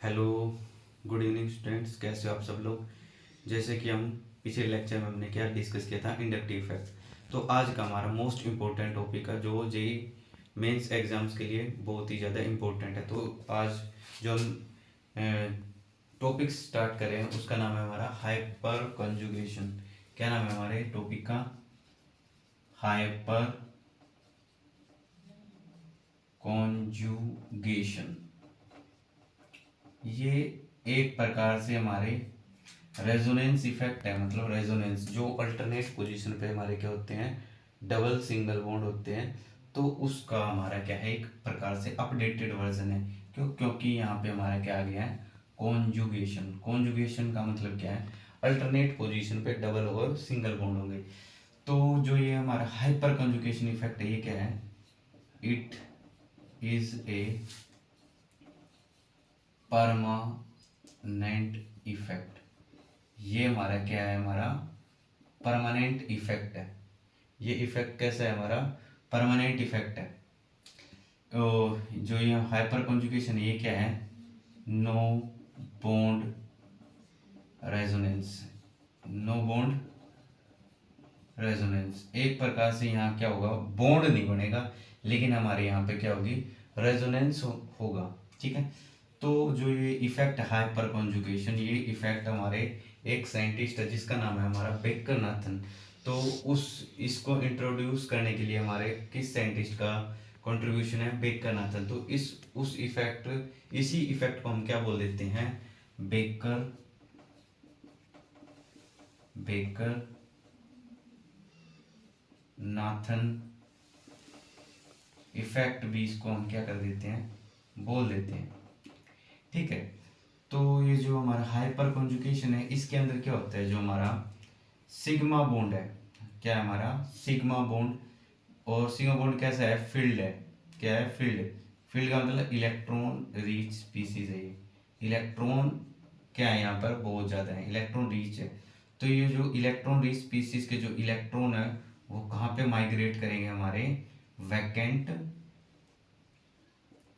Hello, good evening students. कैसे हो आप सब लोग। जैसे कि हम पिछले लेक्चर में हमने क्या डिस्कस किया था, इंडक्टिव इफेक्ट। तो आज का हमारा मोस्ट इम्पोर्टेंट टॉपिक है जो जेई मेंस एग्जाम्स के लिए बहुत ही ज़्यादा इम्पोर्टेंट है। तो आज जो हम टॉपिक स्टार्ट करें उसका नाम है हमारा हाइपर कंजुगेशन। क्या नाम है हमारे टॉपिक का? Hyper conjugation. ये एक प्रकार से हमारे रेजोनेंस इफेक्ट है। मतलब रेजोनेंस जो अल्टरनेट पोजीशन पे हमारे क्या होते हैं, डबल सिंगल बॉन्ड होते हैं। तो उसका हमारा क्या है, एक प्रकार से अपडेटेड वर्जन है। क्योंकि यहाँ पे हमारा क्या आ गया है, कॉन्जुगेशन। कॉन्जुगेशन का मतलब क्या है, अल्टरनेट पोजीशन पे डबल और सिंगल बॉन्ड होंगे। तो जो ये हमारा हाइपर कंजुगेशन इफेक्ट है, ये क्या है, it is a permanent effect. ये हमारा क्या है, हमारा परमानेंट इफेक्ट है। ये इफेक्ट कैसा है, हमारा परमानेंट इफेक्ट है। तो जो ये हाइपर कंजुगेशन ये क्या है, no bond resonance. No bond resonance, एक प्रकार से यहाँ क्या होगा, बॉन्ड नहीं बनेगा, लेकिन हमारे यहाँ पे क्या होगी, रेजोनेंस होगा। ठीक है। तो जो ये इफेक्ट हाइपर कॉन्जुगेशन, ये इफेक्ट हमारे एक साइंटिस्ट है जिसका नाम है हमारा बेकर नाथन। तो उस इसको इंट्रोड्यूस करने के लिए हमारे किस साइंटिस्ट का कंट्रीब्यूशन है, बेकर नाथन। तो इसी इफेक्ट को हम क्या बोल देते हैं, बेकर बेकर नाथन इफेक्ट भी इसको हम क्या कर देते हैं, बोल देते हैं। ठीक है। तो ये जो हमारा हाइपर कॉन्जुगेशन है, इसके अंदर क्या होता है, जो हमारा सिग्मा बॉन्ड है, क्या है हमारा सिग्मा बॉन्ड। और सिग्मा बॉन्ड कैसा है, फील्ड है। क्या है, फील्ड। फील्ड का मतलब इलेक्ट्रॉन रिच स्पीसीज है। ये इलेक्ट्रॉन क्या है, यहाँ पर बहुत ज़्यादा है, इलेक्ट्रॉन रिच है। तो ये जो इलेक्ट्रॉन रिच स्पीसीज के जो इलेक्ट्रॉन है, वो कहाँ पे माइग्रेट करेंगे, हमारे वैकेंट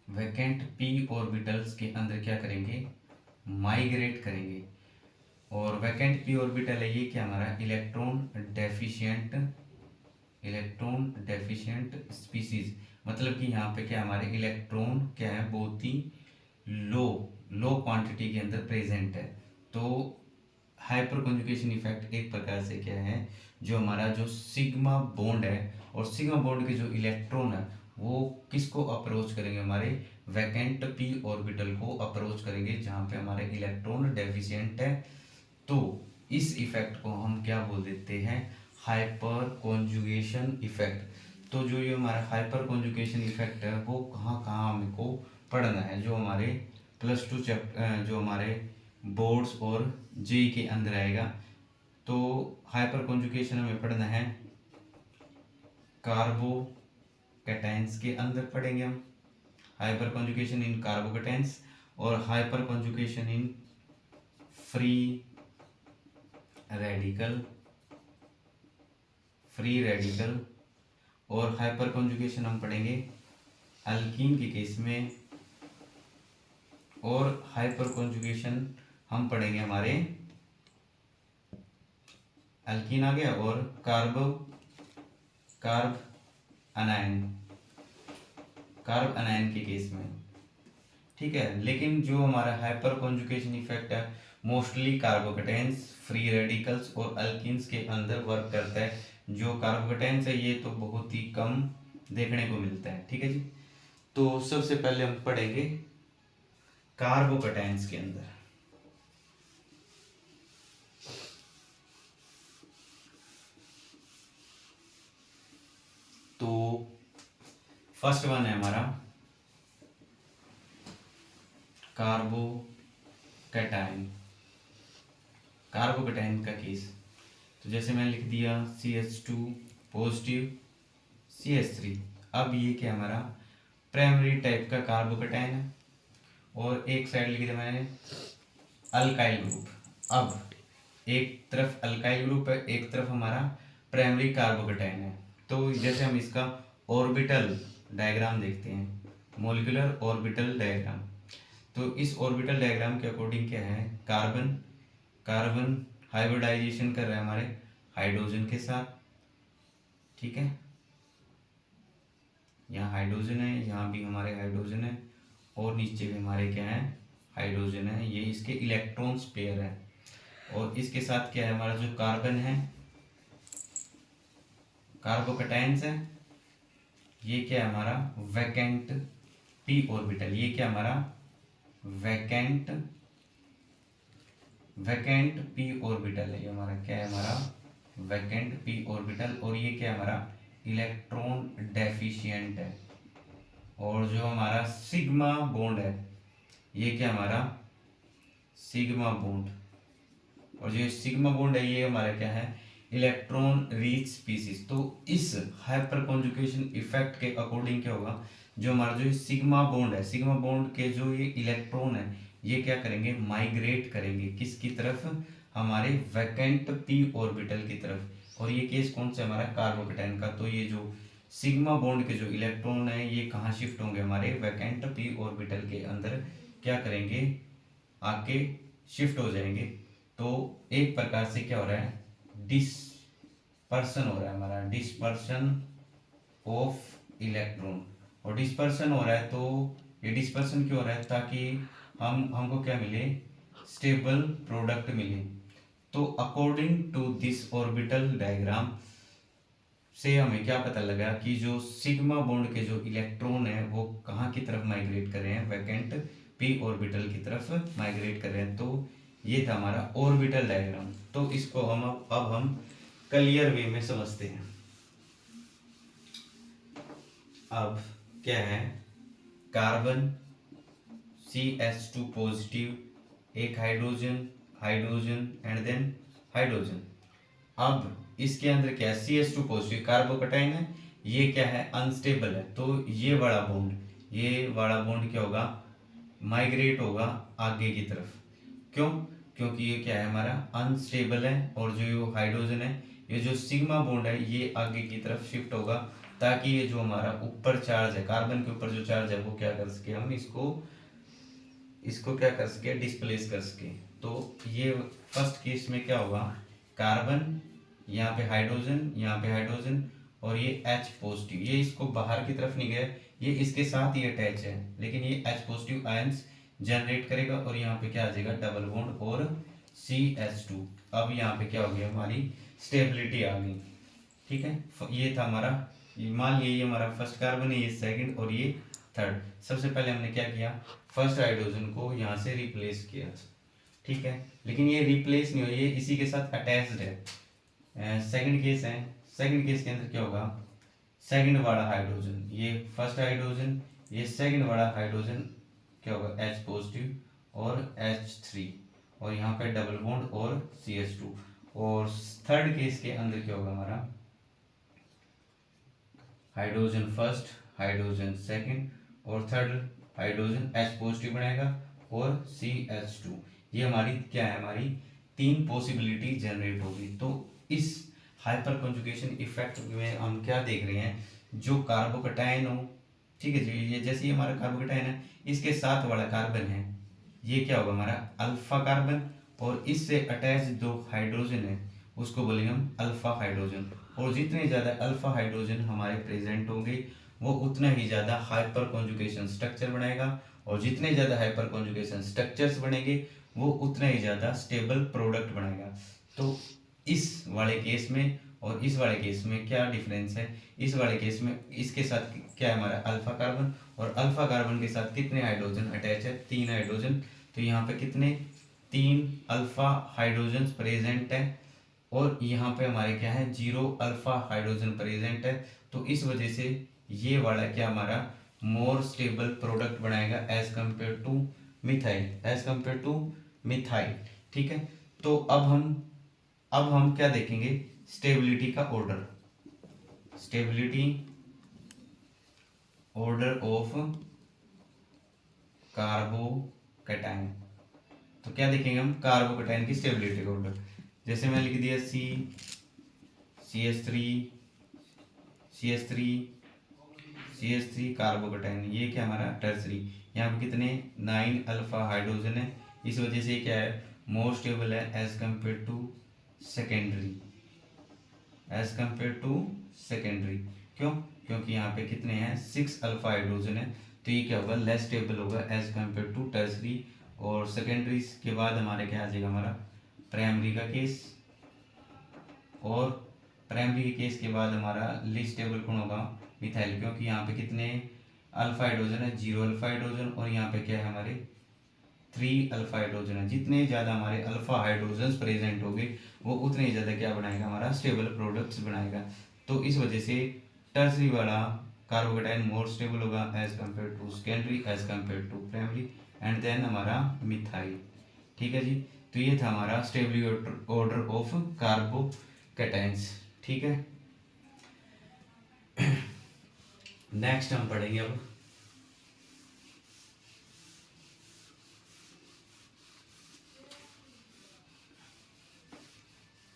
वैकेंट पी ऑर्बिटल्स के अंदर क्या करेंगे, माइग्रेट करेंगे। और वैकेंट पी ऑर्बिटल है ये क्या, हमारा इलेक्ट्रॉन डेफिशिएंट स्पीसीज। मतलब कि यहाँ पे क्या, हमारे इलेक्ट्रॉन क्या है, बहुत ही लो लो क्वांटिटी के अंदर प्रेजेंट है। तो हाइपर कंजुगेशन इफेक्ट एक प्रकार से क्या है, जो हमारा जो सिग्मा बॉन्ड है, और सिग्मा बॉन्ड के जो इलेक्ट्रॉन है वो किसको अप्रोच करेंगे, हमारे वैकेंट पी ऑर्बिटल को अप्रोच करेंगे, जहाँ पे हमारे इलेक्ट्रॉन डेफिशिएंट है। तो इस इफेक्ट को हम क्या बोल देते हैं, हाइपर कॉन्जुगेशन इफेक्ट। तो जो ये हमारा हाइपर कॉन्जुगेशन इफेक्ट है, वो कहाँ कहाँ हमको पढ़ना है, जो हमारे +2 चैप्टर, जो हमारे बोर्ड्स और जेई के अंदर आएगा। तो हाइपर कॉन्जुगेशन हमें पढ़ना है कार्बोकैटायंस के अंदर पढ़ेंगे हम, हाइपर कॉन्जुगेशन इन कार्बोकैटायंस, और hyper conjugation in free radical और हाइपर कॉन्जुगेशन हम पढ़ेंगे अल्कीन के केस में। और हाइपर कॉन्जुगेशन हम पढ़ेंगे हमारे, अल्कीन आ गया, और कार्ब अनायन के केस में। ठीक है। लेकिन जो हमारा हाइपर कॉन्जुगेशन इफेक्ट है, मोस्टली कार्बोकैटायंस, फ्री रेडिकल्स और अल्कीन्स के अंदर वर्क करता है। जो कार्बोकैटायंस है ये तो बहुत ही कम देखने को मिलता है। ठीक है जी। तो सबसे पहले हम पढ़ेंगे कार्बोकैटायंस के अंदर। तो फर्स्ट वन है हमारा कार्बोकैटायन का केस। तो जैसे मैंने लिख दिया CH2 पॉजिटिव CH3। अब ये क्या हमारा प्राइमरी टाइप का कार्बोकैटायन है, और एक साइड लिख दिया मैंने अल्काइल ग्रुप। अब एक तरफ अल्काइल ग्रुप है, एक तरफ हमारा प्राइमरी कार्बोकैटायन है। तो जैसे हम इसका ऑर्बिटल डायग्राम देखते हैं, मॉलिक्यूलर ऑर्बिटल डायग्राम। तो इस ऑर्बिटल डायग्राम के अकॉर्डिंग क्या है, कार्बन कार्बन हाइब्रिडाइजेशन कर रहा है हमारे हाइड्रोजन के साथ, ठीक है। यहाँ हाइड्रोजन है, यहाँ भी हमारे हाइड्रोजन है, और नीचे भी हमारे क्या है, हाइड्रोजन है। ये इसके इलेक्ट्रॉन्स पेयर है। और इसके साथ क्या है, हमारा जो कार्बन है, कार्बोकैटायंस है, ये क्या है हमारा वैकेंट पी ऑर्बिटल। ये क्या हमारा वैकेंट वैकेंट पी ऑर्बिटल है। ये हमारा क्या है, हमारा वैकेंट पी ऑर्बिटल। और ये क्या है, हमारा इलेक्ट्रॉन डेफिशिएंट है। और जो हमारा सिग्मा बॉन्ड है, ये क्या हमारा सिग्मा बॉन्ड। और जो सिग्मा बॉन्ड है, ये हमारा क्या है, इलेक्ट्रॉन रिच स्पीसीज। तो इस हाइपर कॉन्जुगेशन इफेक्ट के अकॉर्डिंग क्या होगा, जो हमारा जो सिग्मा बॉन्ड है, सिग्मा बॉन्ड के जो ये इलेक्ट्रॉन है, ये क्या करेंगे, माइग्रेट करेंगे किसकी तरफ, हमारे वैकेंट पी ऑर्बिटल की तरफ। और ये केस कौन सा, हमारा कार्बोकैटायन का। तो ये जो सिग्मा बॉन्ड के जो इलेक्ट्रॉन है, ये कहाँ शिफ्ट होंगे, हमारे वैकेंट पी ऑर्बिटल के अंदर क्या करेंगे, आके शिफ्ट हो जाएंगे। तो एक प्रकार से क्या हो रहा है, डिस्पर्सन हो रहा है, हमारा डिस्पर्सन ऑफ इलेक्ट्रॉन। और डिस्पर्सन हो रहा है, तो ये डिस्पर्सन क्यों हो रहा है, ताकि हमको क्या मिले, स्टेबल प्रोडक्ट मिले। तो according to this orbital diagram से हमें क्या पता लगा कि जो सिग्मा बॉन्ड के जो इलेक्ट्रॉन है, वो कहाँ की तरफ माइग्रेट कर रहे हैं, वैकेंट पी ऑर्बिटल की तरफ माइग्रेट कर रहे हैं। तो ये था हमारा ऑर्बिटल डायग्राम। तो इसको अब हम क्लियर वे में समझते हैं। अब क्या है, कार्बन CH2 पॉजिटिव, एक hydrogen hydrogen and then hydrogen. अब इसके अंदर क्या है, CH2 पॉजिटिव कार्बोकैटायन है, ये क्या है, अनस्टेबल है। तो ये वाला बॉन्ड क्या होगा, माइग्रेट होगा आगे की तरफ। क्यों, क्योंकि ये क्या है, हमारा अनस्टेबल है। और जो हाइड्रोजन है, ये जो सिग्मा बॉन्ड है, ये आगे की तरफ शिफ्ट होगा, ताकि ये जो हमारा ऊपर चार्ज है, कार्बन के ऊपर जो चार्ज है, वो क्या कर सके, हम इसको क्या कर सके, डिस्प्लेस कर सके। तो ये फर्स्ट केस में क्या होगा, कार्बन, यहाँ पे हाइड्रोजन और ये H पॉजिटिव, ये इसको बाहर की तरफ नहीं गया, ये इसके साथ ही अटैच है, लेकिन ये H पॉजिटिव आयंस जनरेट करेगा। और यहाँ पे क्या आ जाएगा, डबल बॉन्ड और CH2। अब यहाँ पे क्या हो गया, हमारी स्टेबिलिटी आ गई, ठीक है। ये था हमारा, मान लिया ये हमारा फर्स्ट कार्बन है, ये सेकंड और ये थर्ड। सबसे पहले हमने क्या किया, फर्स्ट हाइड्रोजन को यहाँ से रिप्लेस किया, ठीक है। लेकिन ये रिप्लेस नहीं हो, ये इसी के साथ अटैच्ड है। सेकंड केस है, सेकंड केस के अंदर क्या होगा, सेकंड वाला हाइड्रोजन, ये फर्स्ट हाइड्रोजन, ये सेकंड वाला हाइड्रोजन क्या होगा, H पॉजिटिव और H3, और यहाँ पे डबल बॉन्ड और CH2। और थर्ड केस के अंदर क्या होगा, हमारा हाइड्रोजन फर्स्ट, हाइड्रोजन सेकंड और थर्ड हाइड्रोजन H पॉजिटिव बनेगा और CH2। ये हमारी क्या है, हमारी तीन पॉसिबिलिटी जनरेट होगी। तो इस हाइपर कॉन्जुगेशन इफेक्ट में हम क्या देख रहे हैं, जो कार्बोकैटायन हो, ठीक है जी, ये जैसे ये हमारा कार्बोकैटायन है, इसके साथ वाला कार्बन है, ये क्या होगा, हमारा अल्फा कार्बन। और इससे अटैच जो हाइड्रोजन है, उसको बोलेंगे हम अल्फा हाइड्रोजन। और जितने ज़्यादा अल्फा हाइड्रोजन हमारे प्रेजेंट होंगे, वो उतना ही ज़्यादा हाइपर कॉन्जुगेशन स्ट्रक्चर बनाएगा। और जितने ज़्यादा हाइपर कॉन्जुगेशन स्ट्रक्चर्स बनेंगे, वो उतना ही ज़्यादा स्टेबल प्रोडक्ट बनेगा। तो इस वाले केस में और इस वाले केस में क्या डिफरेंस है, इस वाले केस में इसके साथ क्या है, हमारा अल्फा कार्बन, और अल्फा कार्बन के साथ कितने हाइड्रोजन अटैच है, 3 हाइड्रोजन। तो यहाँ पे कितने, 3 अल्फा हाइड्रोजन प्रेजेंट है। और यहाँ पे हमारे क्या है, 0 अल्फा हाइड्रोजन प्रेजेंट है। तो इस वजह से ये वाला क्या हमारा मोर स्टेबल प्रोडक्ट बनाएगा एज कंपेयर टू मिथाइल, ठीक है। तो अब हम क्या देखेंगे, स्टेबिलिटी का order, stability order of carbocation. तो क्या देखेंगे हम, कार्बोकैटायन की स्टेबिलिटी का ऑर्डर। जैसे मैं लिख दिया CH3 कार्बोकैटायन, ये क्या हमारा टर्सरी, यहाँ पे कितने 9 अल्फा हाइड्रोजन है, इस वजह से क्या है मोर स्टेबल है as compare to secondary, as compare to secondary. क्यों? क्योंकि यहाँ पे कितने हैं 6 अल्फा हाइड्रोजन है, तो ये क्या होगा लेस स्टेबल होगा एज कंपेयर टू टर्सरी। और सेकेंडरी के बाद हमारे क्या आ जाएगा हमारा प्राइमरी का केस, और प्राइमरी के केस के बाद हमारा लीस्ट स्टेबल कौन होगा मिथाइल, क्योंकि यहाँ पे कितने अल्फा हाइड्रोजन है 0 अल्फा हाइड्रोजन, और यहाँ पे क्या है हमारे 3 अल्फा हाइड्रोजन है। जितने ज़्यादा हमारे अल्फा हाइड्रोजन प्रेजेंट होंगे वो उतने ही ज़्यादा क्या बनाएगा हमारा स्टेबल प्रोडक्ट्स बनाएगा। तो इस वजह से टर्सरी वाला कार्बोकेटाइन मोर स्टेबल होगा as compare to secondary, as compare to primary, and then हमारा मिथाइल। ठीक है जी, तो ये था हमारा स्टेबिलिटी ऑर्डर ऑफ कार्बोकेटाइंस। ठीक है, नेक्स्ट हम पढ़ेंगे अब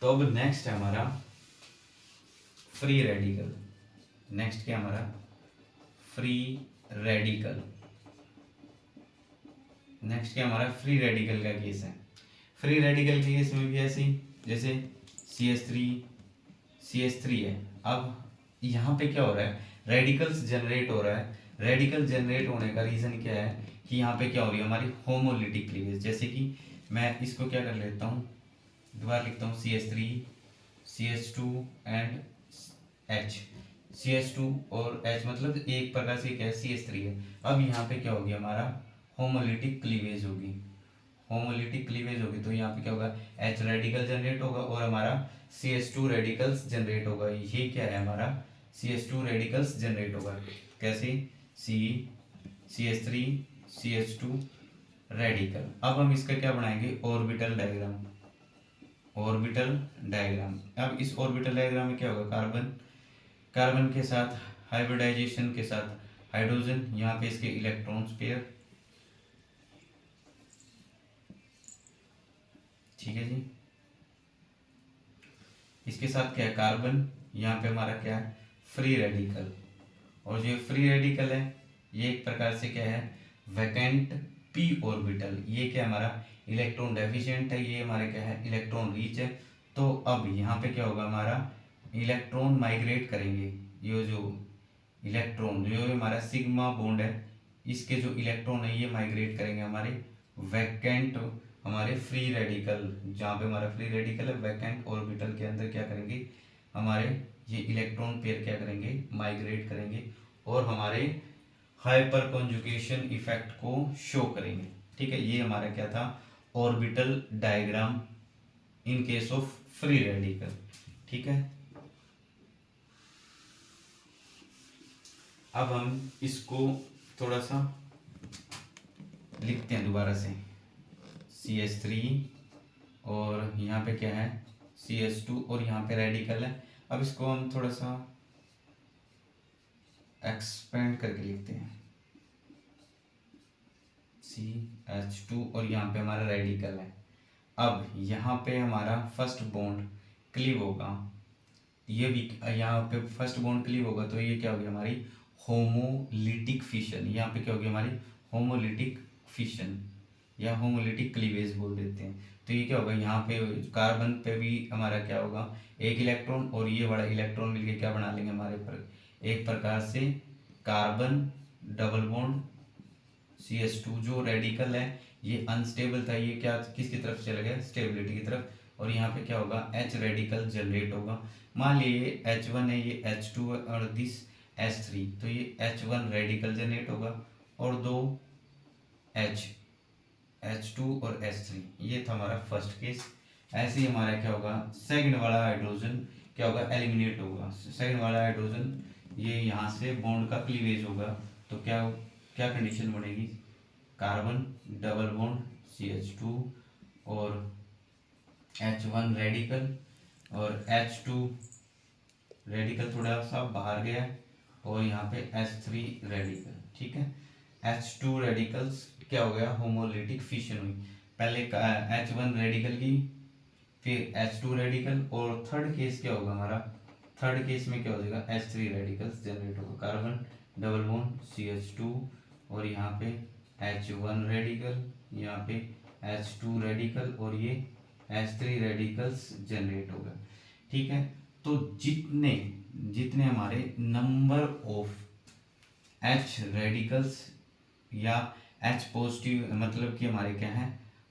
तो अब नेक्स्ट है हमारा फ्री रेडिकल। नेक्स्ट क्या हमारा फ्री रेडिकल। नेक्स्ट क्या हमारा फ्री रेडिकल का केस है। फ्री रेडिकल के केस में भी ऐसे ही जैसे CH3 है। अब यहाँ पे क्या हो रहा है रेडिकल्स जनरेट हो रहा है। रेडिकल जनरेट होने का रीजन क्या है कि यहाँ पे क्या हो रही है हमारी होमोलिटिक क्लीवेज। जैसे कि मैं इसको क्या कर लेता हूँ दोबारा लिखता हूँ CH3 CH2 and H। CH2 और H मतलब एक प्रकार से क्या है CH3 है। अब यहाँ पे क्या होगी हमारा होमोलिटिक क्लीवेज होगी। होमोलिटिक क्लीवेज होगी तो यहाँ पे क्या होगा H रेडिकल जनरेट होगा और हमारा CH2 रेडिकल्स जनरेट होगा। ये क्या है हमारा CH2 रेडिकल्स जनरेट होगा। कैसे CH3 CH2 रेडिकल। अब हम इसका क्या बनाएंगे ऑर्बिटल डायग्राम। Orbital diagram. अब इस ऑर्बिटल डायग्राम में क्या होगा कार्बन के साथ हाइब्रिडाइजेशन के साथ हाइड्रोजन, यहाँ पे इसके इलेक्ट्रॉन्स पेयर। ठीक है जी, इसके साथ क्या है कार्बन, यहाँ पे हमारा क्या है फ्री रेडिकल। और जो फ्री रेडिकल है ये एक प्रकार से क्या है वैकेंट पी ऑर्बिटल। ये क्या हमारा इलेक्ट्रॉन डेफिशिएंट है, ये हमारे क्या है इलेक्ट्रॉन रिच है। तो अब यहाँ पे क्या होगा हमारा इलेक्ट्रॉन माइग्रेट करेंगे। ये जो इलेक्ट्रॉन जो हमारा सिग्मा बॉन्ड है इसके जो इलेक्ट्रॉन है ये माइग्रेट करेंगे हमारे वैकेंट हमारे फ्री रेडिकल। जहाँ पे हमारा फ्री रेडिकल है वैकेंट ऑर्बिटल के अंदर क्या करेंगे हमारे ये इलेक्ट्रॉन पेयर क्या करेंगे माइग्रेट करेंगे और हमारे हाइपर कॉन्जुगेशन इफेक्ट को शो करेंगे। ठीक है, ये हमारा क्या था orbital diagram in case of free radical. ठीक है, अब हम इसको थोड़ा सा लिखते हैं दोबारा से। CH3 और यहाँ पे क्या है CH2 और यहाँ पे रेडिकल है। अब इसको हम थोड़ा सा एक्सपेंड करके लिखते हैं CH2 और यहाँ पे हमारा रेडिकल है। अब यहाँ पे हमारा फर्स्ट बॉन्ड क्लीव होगा, ये भी यहाँ पे फर्स्ट बॉन्ड क्लीव होगा तो ये क्या होगी हमारी होमोलिटिक फिशन। यहाँ पे क्या होगी हमारी होमोलिटिक फिशन या होमोलिटिक क्लीवेज बोल देते हैं। तो ये क्या होगा यहाँ पे कार्बन पे भी हमारा क्या होगा एक इलेक्ट्रॉन और ये बड़ा इलेक्ट्रॉन मिलके क्या बना लेंगे हमारे पर एक प्रकार से कार्बन डबल बॉन्ड CH2। जो रेडिकल है ये अनस्टेबल था, ये क्या किसकी तरफ चला गया स्टेबिलिटी की तरफ। और यहाँ पे क्या होगा H रेडिकल जनरेट होगा। मान लीजिए H1 है ये H2 है और दिस H3, तो ये H1 रेडिकल जनरेट होगा और दो H2 और H3। ये था हमारा फर्स्ट केस। ऐसे ही हमारा क्या होगा सेकंड वाला हाइड्रोजन क्या होगा एलिमिनेट होगा। सेकंड वाला हाइड्रोजन ये यहाँ से बॉन्ड का क्लीवेज होगा तो क्या क्या कंडीशन बनेगी कार्बन डबल बॉन्ड CH2 और H1 रेडिकल और H2 रेडिकल थोड़ा सा बाहर गया और यहाँ पे H3 रेडिकल। ठीक है, H2 रेडिकल्स क्या हो गया होमोलिटिक फिशन हुई। पहले H1 रेडिकल की फिर H2 रेडिकल और थर्ड केस क्या होगा हमारा थर्ड केस में क्या हो जाएगा H3 रेडिकल्स जनरेट होगा। कार्बन डबल बॉन्ड CH2 और यहाँ पे H1 रेडिकल, यहाँ पे H2 रेडिकल और ये H3 रेडिकल्स जनरेट होगा। ठीक है, तो जितने जितने हमारे नंबर ऑफ H रेडिकल्स या H पॉजिटिव मतलब कि हमारे क्या है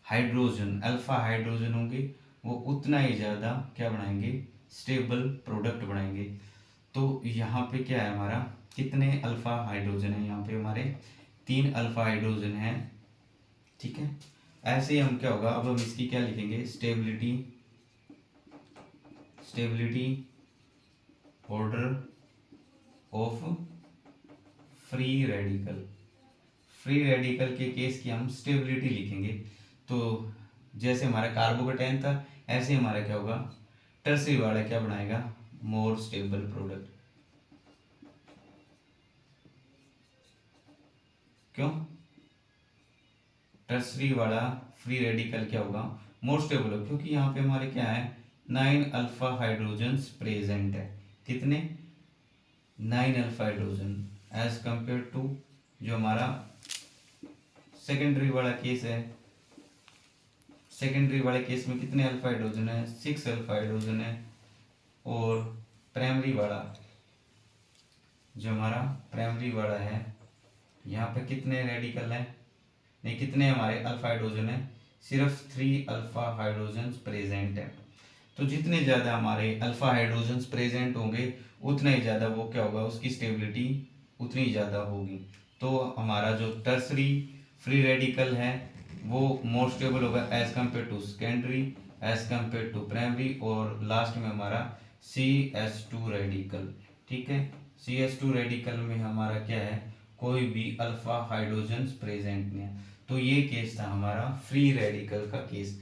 हाइड्रोजन, अल्फा हाइड्रोजन होंगे, वो उतना ही ज़्यादा क्या बनाएंगे, स्टेबल प्रोडक्ट बनाएंगे। तो यहाँ पे क्या है हमारा, कितने अल्फा हाइड्रोजन है, यहाँ पे हमारे 3 अल्फा हाइड्रोजन है। ठीक है, ऐसे ही हम क्या होगा, अब हम इसकी क्या लिखेंगे, stability order of free radical. Free radical के केस की हम स्टेबिलिटी लिखेंगे। तो जैसे हमारा कार्बोकेटाइन था, ऐसे हमारा क्या होगा, टर्सरी वाला क्या बनाएगा, मोर स्टेबल प्रोडक्ट। क्यों, टर्सरी वाला फ्री रेडिकल क्या होगा, मोर स्टेबल हो, क्योंकि यहाँ पे हमारे क्या है 9 अल्फा हाइड्रोजन्स प्रेजेंट है। कितने, 9 alpha hydrogen as compare to जो हमारा सेकेंडरी वाला केस है। सेकेंडरी वाले केस में कितने अल्फा हाइड्रोजन है, 6 अल्फा हाइड्रोजन है। और प्राइमरी वाला जो हमारा प्राइमरी वाला है, यहाँ पे कितने रेडिकल है, नहीं कितने हमारे अल्फा हाइड्रोजन है, सिर्फ 3 अल्फा हाइड्रोजन प्रेजेंट है। तो जितने ज़्यादा हमारे अल्फा हाइड्रोजन प्रेजेंट होंगे उतना ही ज़्यादा वो क्या होगा, उसकी स्टेबिलिटी उतनी ज़्यादा होगी। तो हमारा जो टर्सरी फ्री रेडिकल है वो मोर स्टेबल होगा as compare to secondary, as compare to primary, और लास्ट में हमारा CH2 रेडिकल। ठीक है, CH2 रेडिकल में हमारा क्या है, कोई भी अल्फा हाइड्रोजन प्रेजेंट नहीं है। तो ये केस था हमारा फ्री रेडिकल का केस।